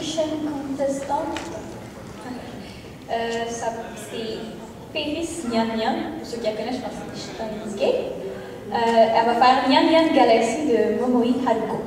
prochaine contestante, c'est Péris Nian Nian, pour ceux qui la connaissent, je pense que je t'en ai indiqué. Elle va faire Nian Nian Galaxy de Momoi Haruko.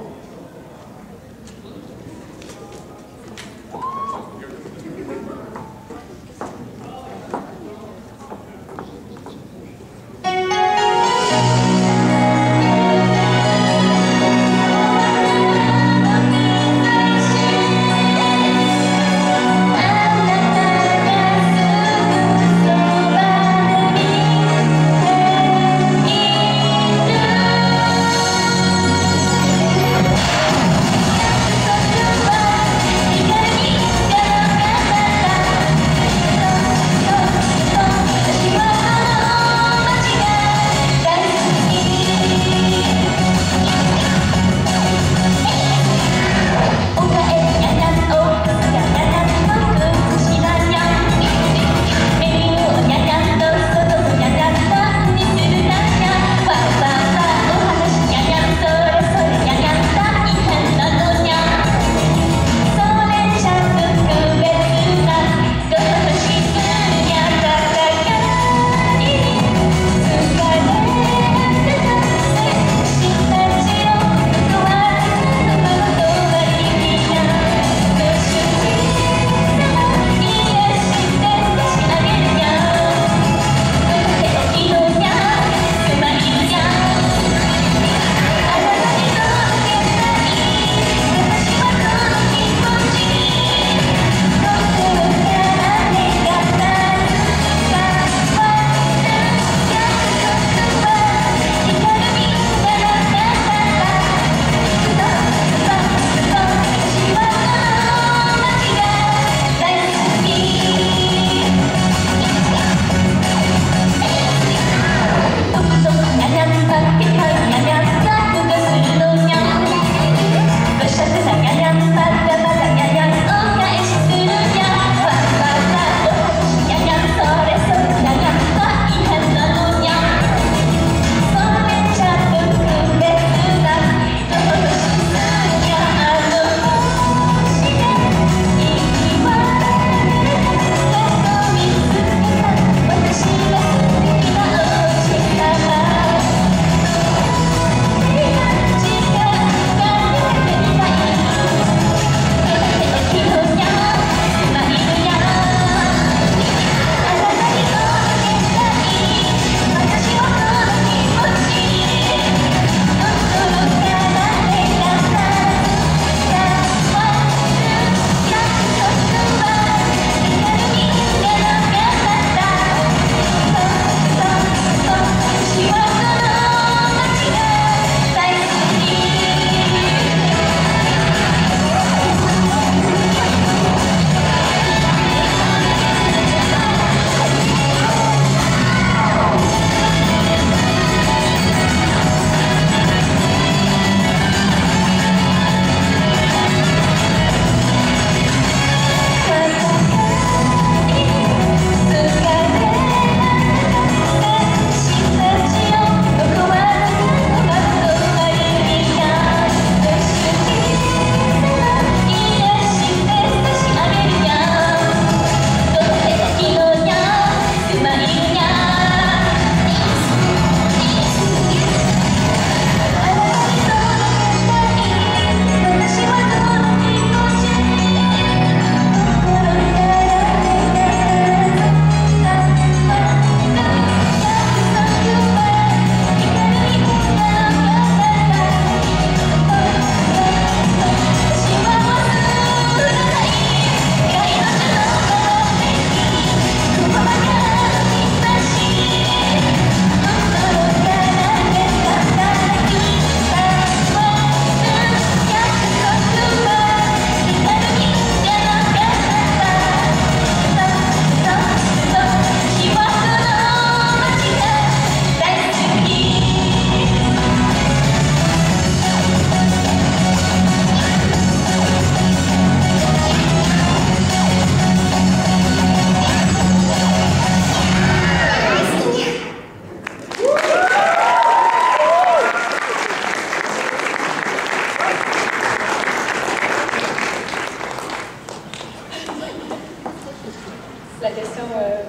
C'est la question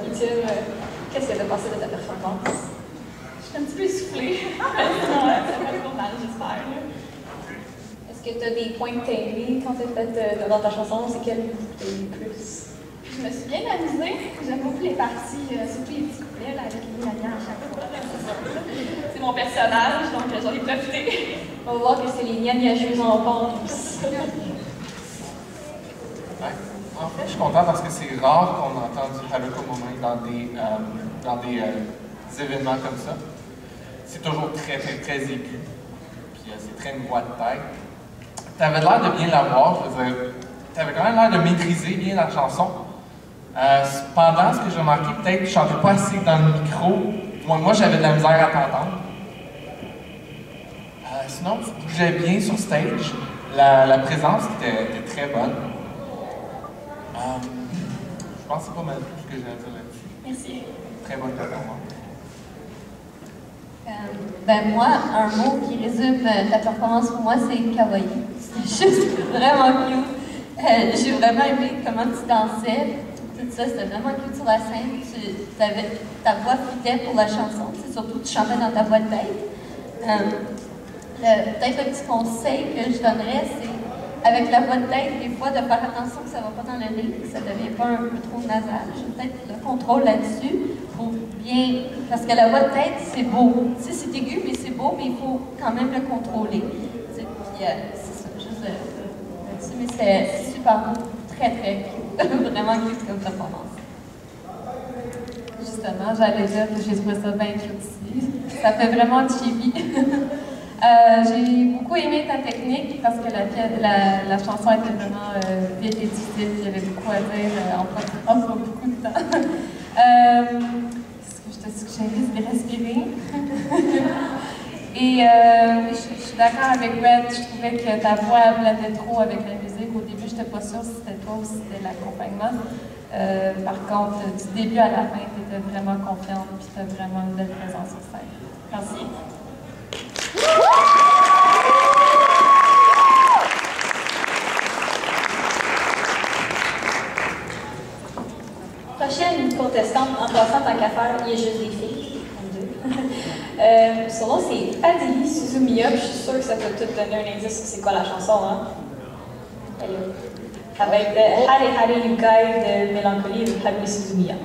utile. Qu'est-ce que tu as pensé de ta performance? Je suis un petit peu essoufflée. Non, ça fait trop mal, j'espère. Est-ce que tu as des points que tu as aimés quand tu as fait dans ta chanson? C'est quel que tu as eu le plus? Je me suis bien amusée. J'aime beaucoup les parties, surtout les petits couplets là, avec les manières à chaque fois. C'est mon personnage, donc j'en ai profité. On va voir que c'est les niagnageuses en pente aussi. Ouais. En fait, je suis content parce que c'est rare qu'on entende du Haruka Momoe dans des événements comme ça. C'est toujours très, très, très aigu. Puis c'est très une voix de tête. Tu avais l'air de bien l'avoir, je veux dire. Tu avais quand même l'air de maîtriser bien la chanson. Cependant, ce que j'ai remarqué, peut-être que je ne chantais pas assez dans le micro. Moi j'avais de la misère à t'entendre. Sinon, tu bougeais bien sur stage. La présence était très bonne. Je pense que c'est pas mal tout ce que j'ai à dire là-dessus. Merci. Très bonne performance. Ben moi, un mot qui résume ta performance pour moi, c'est kawaii. C'était juste vraiment cute. J'ai vraiment aimé comment tu dansais. Tout ça, c'était vraiment cute sur la scène. Ta voix fitait pour la chanson. Surtout, tu chantais dans ta voix de tête. Peut-être le petit conseil que je donnerais, c'est avec la voix de tête, des fois, de faire attention que ça ne va pas dans le nez, que ça ne devient pas un peu trop nasal. J'ai peut-être le contrôle là-dessus pour bien. Parce que la voix de tête, c'est beau. Tu sais, c'est aigu, mais c'est beau, mais il faut quand même le contrôler. Tu sais, puis c'est ça, juste là-dessus. Mais c'est super beau, très, très cute. Vraiment cute comme performance. Justement, j'allais dire que j'ai trouvé ça bien cute aussi. Ça fait vraiment chibi. J'ai beaucoup aimé ta technique parce que la chanson était vraiment vite et difficile. Il y avait beaucoup à dire en pas beaucoup de temps. Ce que je te suggérais, c'est de respirer. Et je suis d'accord avec Red. Je trouvais que ta voix blendait trop avec la musique. Au début, je n'étais pas sûre si c'était toi ou si c'était l'accompagnement. Par contre, du début à la fin, tu étais vraiment confiante et tu as vraiment une belle présence sur scène. Merci. Prochaine contestante, en passant tant qu'à faire, il y a juste des filles, comme deux. Son nom c'est Adili Suzumiya, je suis sûre que ça peut tout donner un indice sur c'est quoi la chanson, hein? Ça va être Hare Hare Yukai de Mélancolie de Adili Suzumiya.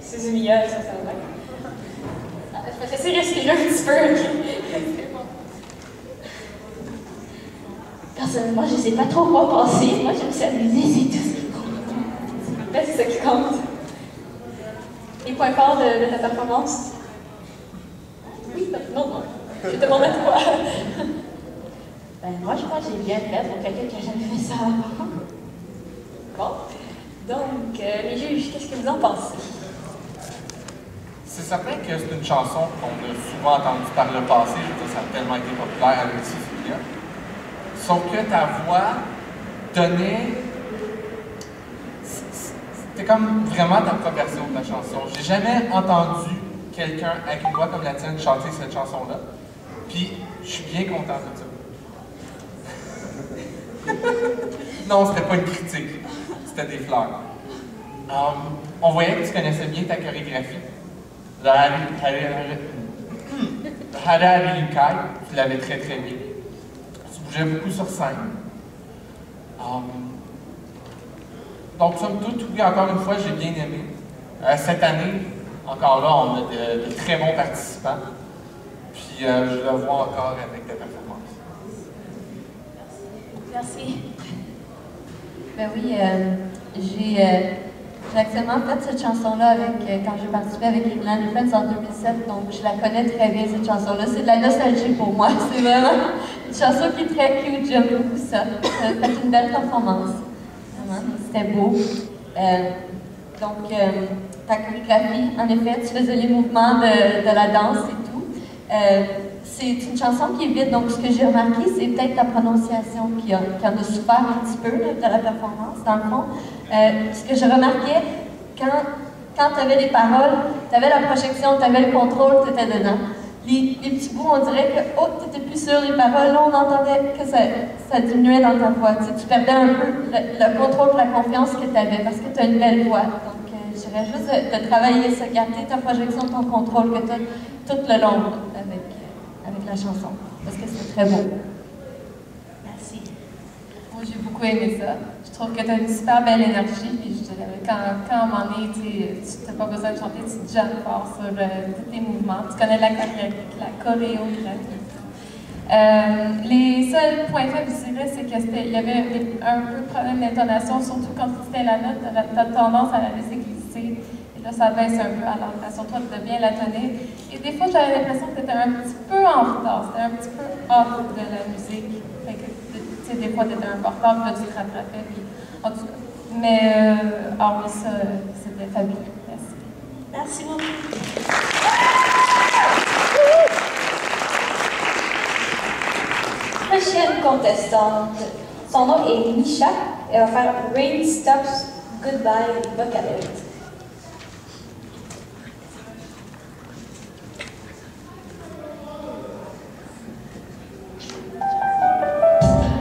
Suzumiya, ça va bien. Je vais essayer de respirer un petit peu. Personnellement, je ne sais pas trop quoi penser. Moi, je me suis amusée, c'est tout ce qui compte. Ben, c'est ça qui compte. Les points forts de ta performance? Oui, non. Je te demande à toi. Ben, moi, je crois que j'ai bien fait pour quelqu'un qui n'a jamais fait ça avant. Bon. Donc, les juges, qu'est-ce que vous en pensez? C'est certain que c'est une chanson qu'on a souvent entendue par le passé. Je veux dire, ça a tellement été populaire avec Suzumiya. Sauf que ta voix donnait. C'était comme vraiment ta propre version de la chanson. J'ai jamais entendu quelqu'un avec une voix comme la tienne chanter cette chanson-là. Puis, je suis bien content de ça. Non, c'était pas une critique. C'était des fleurs. On voyait que tu connaissais bien ta chorégraphie. Le Hara Hari Yukai, tu l'avais très très bien. Tu bougeais beaucoup sur scène. Donc, somme toute, oui, encore une fois, j'ai bien aimé. Cette année, encore là, on a de très bons participants. Puis, je le vois encore avec ta performance. Merci. Ben oui, j'ai actuellement fait cette chanson-là quand j'ai participé avec England Friends en 2007, donc je la connais très bien, cette chanson-là. C'est de la nostalgie pour moi. C'est vraiment une chanson qui est très cute, j'aime beaucoup ça. Ça a fait une belle performance. Vraiment, c'était beau. Donc, ta chorégraphie, en effet, tu faisais les mouvements de la danse et tout. C'est une chanson qui est vite, donc ce que j'ai remarqué, c'est peut-être ta prononciation qui en a souffert un petit peu là, de la performance, dans le fond. Ce que je remarquais, quand tu avais les paroles, tu avais la projection, tu avais le contrôle, tu étais dedans. Les petits bouts, on dirait que tu n'étais plus sur les paroles, là on entendait que ça diminuait dans ta voix. Tu perdais un peu le contrôle, la confiance que tu avais, parce que tu as une belle voix. Donc je dirais juste de travailler ça, garder ta projection, ton contrôle que tu as tout le long avec la chanson, parce que c'est très beau. Merci. Moi, j'ai beaucoup aimé ça. Je trouve que tu as une super belle énergie, puis je dirais, quand à un moment donné, tu n'as pas besoin de chanter, tu te jammes fort sur tous tes mouvements. Tu connais la chorégraphie. Les seuls points faibles, je dirais, c'est qu'il y avait un peu de problème d'intonation, surtout quand c'était la note, tu as tendance à la laisser glisser. Là, ça baisse un peu, alors assure-toi de bien la tonner. Et des fois, j'avais l'impression que tu étais un petit peu en retard, c'était un petit peu off de la musique. Fait que, tu sais, des fois, tu étais un peu en retard, puis là, tu te rattrapais. Puis, en tout cas. Mais, oui, ça, c'était fabuleux. Merci. Merci beaucoup. Prochaine contestante. Son nom est Nisha. Elle va faire Rain Stops Goodbye Vocaloid. Thank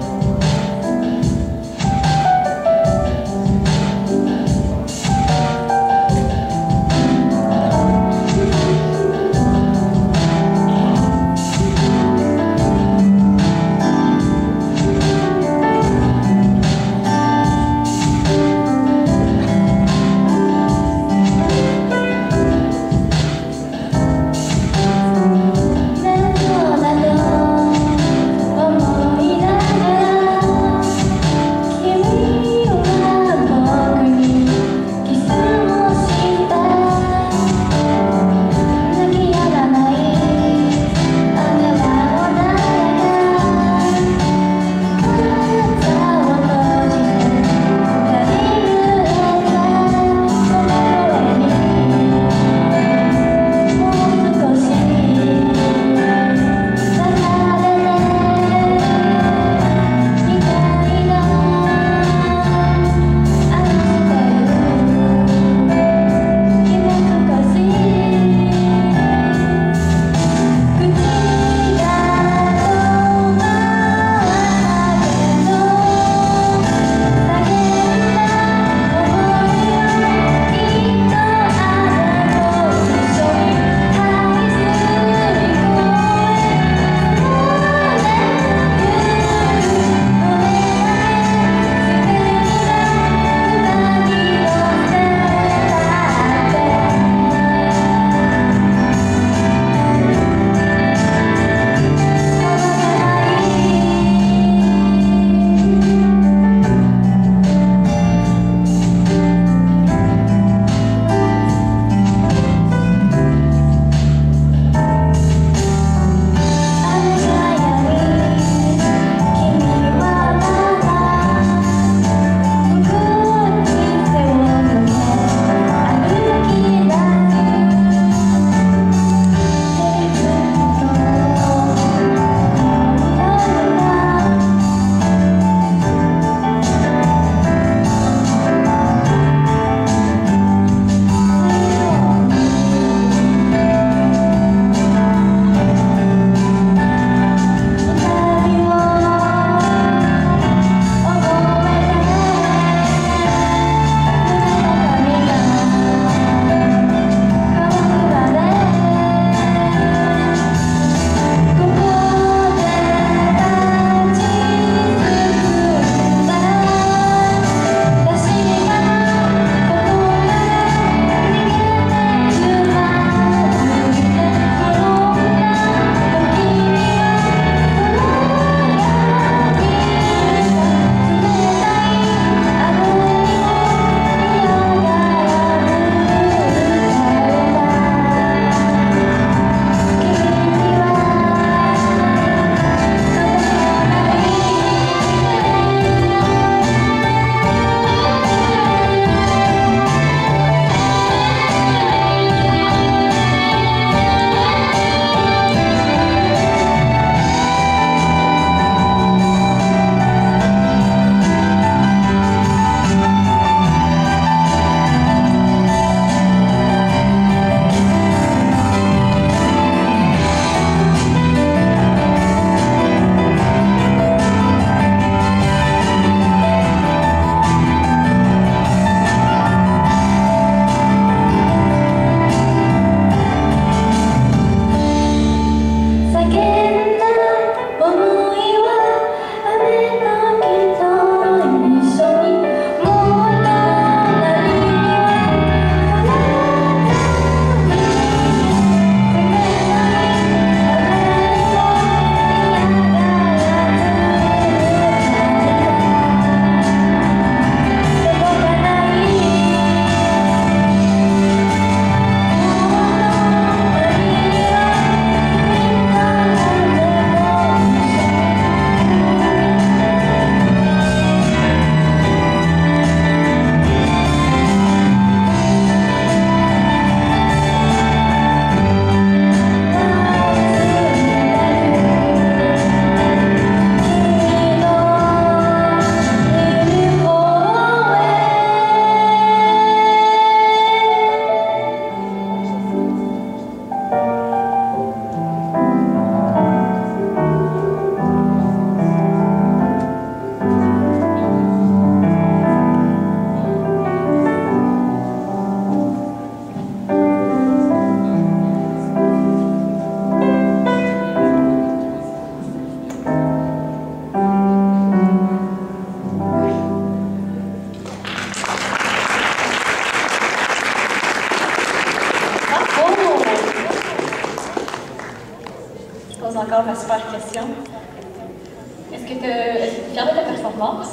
Est-ce que tu es fière de ta performance?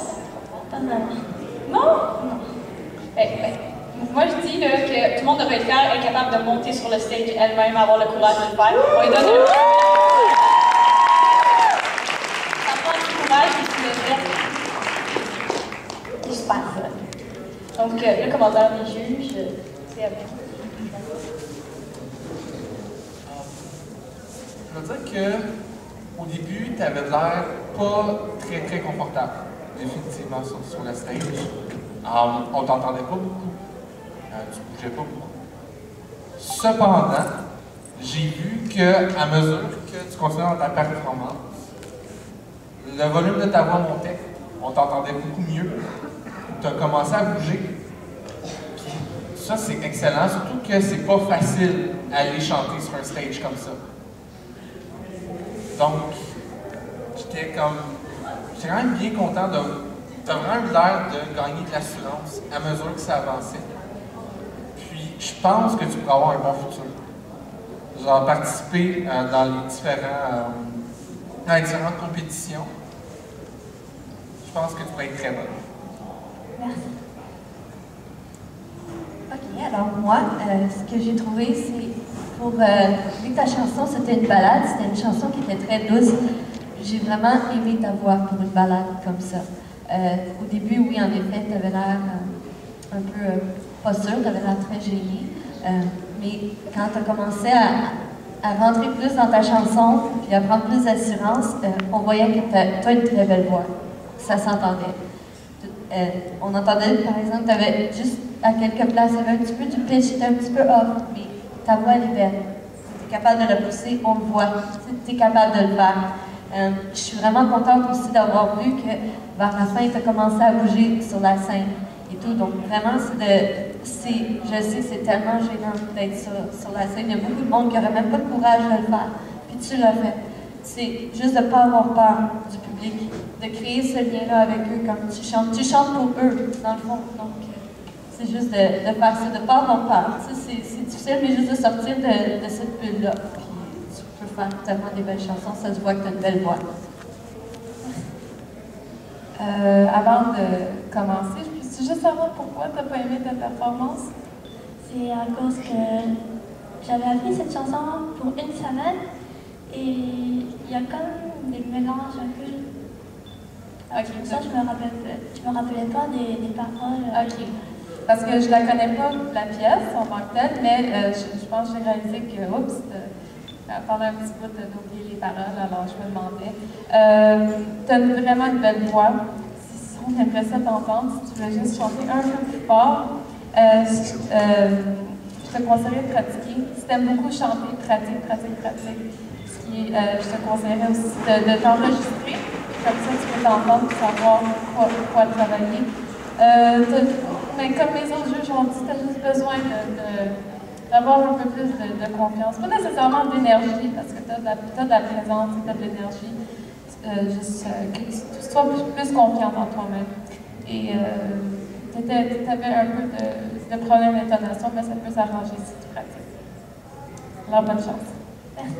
Non? Non? Moi, je dis là, que tout le monde devrait être fier, être capable de monter sur le stage elle-même, avoir le courage de le faire. On lui donne un... Ça prend du courage et tu le fais. C'est super ça. Donc, le commentaire des juges, c'est à vous. Je veux dire qu'au début, tu avais l'air pas très confortable, définitivement, sur la stage. On t'entendait pas beaucoup. Tu bougeais pas beaucoup. Cependant, j'ai vu qu'à mesure que tu continuais dans ta performance, le volume de ta voix montait. On t'entendait beaucoup mieux. Tu as commencé à bouger. Puis, ça, c'est excellent, surtout que c'est pas facile d'aller chanter sur un stage comme ça. Donc, j'étais quand même bien content de... T'as vraiment eu l'air de gagner de l'assurance à mesure que ça avançait. Puis, je pense que tu pourras avoir un bon futur. Genre, participer dans les différentes compétitions. Je pense que tu pourrais être très bonne. Merci. Ok, alors moi, ce que j'ai trouvé, c'est pour... vu que ta chanson, c'était une ballade, c'était une chanson qui était très douce, j'ai vraiment aimé ta voix pour une ballade comme ça. Au début, oui, en effet, tu avais l'air un peu pas sûre, tu avais l'air très gênée, mais quand tu as commencé à rentrer plus dans ta chanson, puis à prendre plus d'assurance, on voyait que tu as une très belle voix. Ça s'entendait. On entendait, par exemple, tu avais juste à quelques places, il y avait un petit peu du pitch, c'était un petit peu off, mais ta voix, elle est belle. Tu es capable de la pousser, on le voit. Tu es capable de le faire. Je suis vraiment contente aussi d'avoir vu que vers la fin, tu as commencé à bouger sur la scène et tout. Donc vraiment, je sais que c'est tellement gênant d'être sur la scène. Il y a beaucoup de monde qui n'aurait même pas le courage de le faire. Puis tu l'as fait. C'est juste de ne pas avoir peur du public, de créer ce lien-là avec eux quand tu chantes. Tu chantes pour eux, dans le fond. Donc c'est juste de faire ça, de ne pas avoir peur. C'est difficile, mais juste de sortir de cette bulle-là. Tu peux faire tellement des belles chansons, ça se voit que tu as une belle voix. Avant de commencer, je peux juste savoir pourquoi tu n'as pas aimé ta performance? C'est à cause que j'avais appris cette chanson pour une semaine et il y a comme des mélanges un peu. Ok. Ça, je me rappelais pas des paroles. Ok. Parce que je la connais pas, la pièce en tant que telle, mais je pense que j'ai réalisé que, oups, pendant un petit bout d'oublier les paroles, alors je me demandais. Tu as vraiment une belle voix. Si on aimerait ça t'entendre, si tu veux juste chanter un peu plus fort, je te conseillerais de pratiquer. Si tu aimes beaucoup chanter, pratique. Je te conseillerais aussi de t'enregistrer. Comme ça, tu peux t'entendre pour savoir quoi travailler. Mais comme les autres juges ont dit, tu as juste besoin d'avoir un peu plus de confiance. Pas nécessairement d'énergie, parce que tu as de la présence, tu as de l'énergie. Juste que tu sois plus confiante en toi-même. Et tu avais un peu de problème d'intonation, mais ça peut s'arranger si tu pratiques. Alors, bonne chance. Merci.